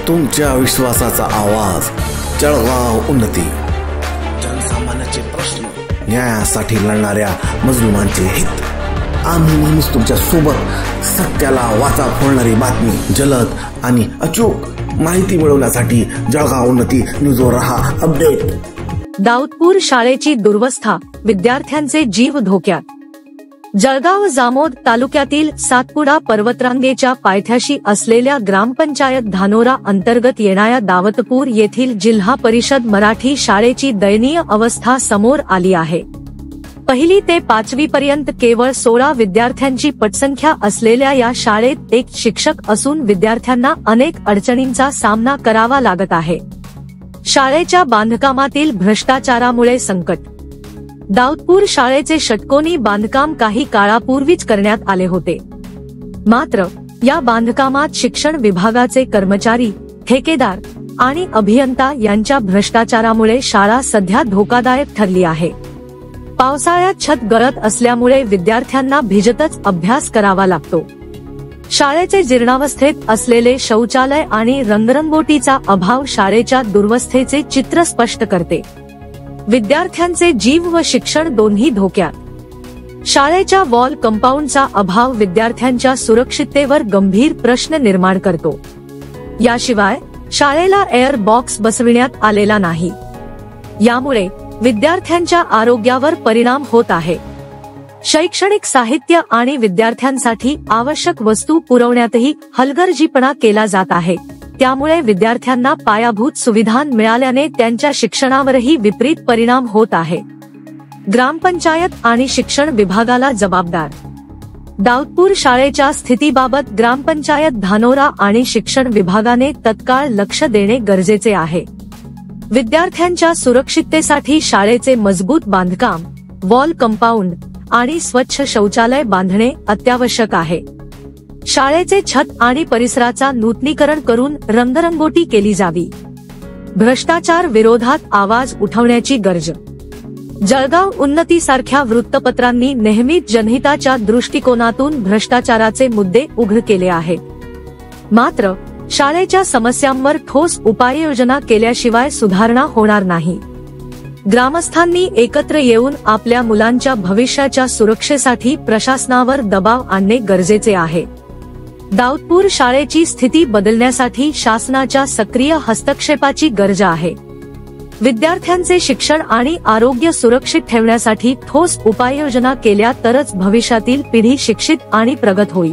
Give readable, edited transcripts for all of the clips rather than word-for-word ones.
तुमच्या विश्वासाचा आवाज, जळगाव उन्नती। जनसामान्याचे प्रश्न, न्यायासाठी लढणाऱ्या मजलुमांचे हित। आम्ही नेहमीच तुमच्या सोबत। सत्याला वाचा फोडणारी बातमी, जलद आणि अचूक माहिती मिळवण्यासाठी जळगाव उन्नती न्यूजवर रहा अपडेट। दाऊदपूर शाळेची दुर्वस्था, विद्यार्थ्यांचे जीव धोक्यात। जळगाव जामोद तालुक्यातील सातपुडा पर्वतरांगेच्या पायथ्याशी असलेल्या ग्रामपंचायत धानोरा अंतर्गत येणाऱ्या दाऊदपूर येथील जिल्हा परिषद मराठी शाळेची दयनीय अवस्था समोर आली आहे। पहिली ते 5वी पर्यंत केवळ 16 विद्यार्थ्यांची पटसंख्या असलेल्या या शाळेत एक शिक्षक असून विद्यार्थ्यांना अनेक अडचणींचा सामना करावा लागत आहे। शाळेच्या बांधकामातील भ्रष्टाचारामुळे संकट। दाऊदपूर शाळेचे षटकोनी बांधकाम काही काळापूर्वीच करण्यात आले होते, मात्र या बांधकामात शिक्षण विभागाचे कर्मचारी, ठेकेदार आणि अभियंता यांच्या भ्रष्टाचारामुळे शाळा सध्या धोकादायक ठरली आहे। पावसाळ्यात छत गळत असल्यामुळे विद्यार्थ्यांना भिजतच अभ्यास करावा लागतो। शाळेचे जीर्णावस्थेत असलेले शौचालय आणि रंगरंगोटीचा अभाव शाळेच्या दुर्वस्थेचे चित्र स्पष्ट करते। विद्यार्थ्यांचे जीव व शिक्षण दोन्ही धोक्यात। शाळेच्या वॉल कंपाऊंडचा अभाव विद्यार्थ्यांच्या सुरक्षिततेवर गंभीर प्रश्न निर्माण करतो। याशिवाय शाळेला एअर बॉक्स बसविण्यात आलेला नाही, यामुळे विद्यार्थ्यांच्या आरोग्यावर परिणाम होत आहे। शैक्षणिक साहित्य आणि विद्यार्थ्यांसाठी आवश्यक वस्तू पुरवण्यातही हलगर्जीपणा केला जात आहे, त्यामुळे विद्यार्थ्यांना पायाभूत सुविधा मिळाल्याने त्यांच्या शिक्षणावरही विपरीत परिणाम होत आहे। ग्रामपंचायत आणि शिक्षण विभागाला जबाबदार। दाऊदपूर शाळेच्या स्थितीबाबत ग्रामपंचायत धानोरा आणि शिक्षण विभागाने तत्काळ लक्ष देणे गरजेचे आहे। विद्यार्थ्यांच्या सुरक्षिततेसाठी शाळेचे मजबूत बांधकाम, वॉल कंपाऊंड आणि स्वच्छ शौचालय बांधणे अत्यावश्यक आहे। शाळेचे छत आणि परिसराचा नूतनीकरण करून रंगरंगोटी केली जावी। भ्रष्टाचार विरोधात आवाज उठवण्याची गरज। जळगाव उन्नती सारख्या वृत्तपत्रांनी नेहमीच जनहिताच्या दृष्टिकोनातून भ्रष्टाचाराचे मुद्दे उघड केले आहेत, मात्र शाळेच्या समस्यांवर ठोस उपाययोजना केल्याशिवाय सुधारणा होणार नाही। ग्रामस्थांनी एकत्र येऊन आपल्या मुलांच्या भविष्याच्या सुरक्षेसाठी प्रशासनावर दबाव आणणे गरजेचे आहे। दाऊदपूर शाळेची स्थिती बदलण्यासाठी शासनाच्या सक्रिय हस्तक्षेपाची गरज आहे। विद्यार्थ्यांचे शिक्षण आणि आरोग्य सुरक्षित ठेवण्यासाठी ठोस उपाययोजना केल्या तरच भविष्यातील पिढी शिक्षित आणि प्रगत होईल।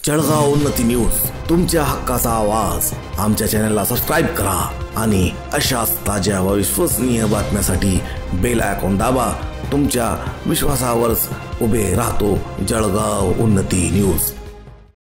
जळगाव उन्नती न्यूज, तुमच्या हक्काचा आवाज। आमच्या चॅनलला सबस्क्राइब करा आणि अशाच ताज्या व विश्वसनीय बातम्यांसाठी बेल आयकॉन दाबा। तुमच्या विश्वासावरच उभे राहतो जळगाव उन्नती न्यूज।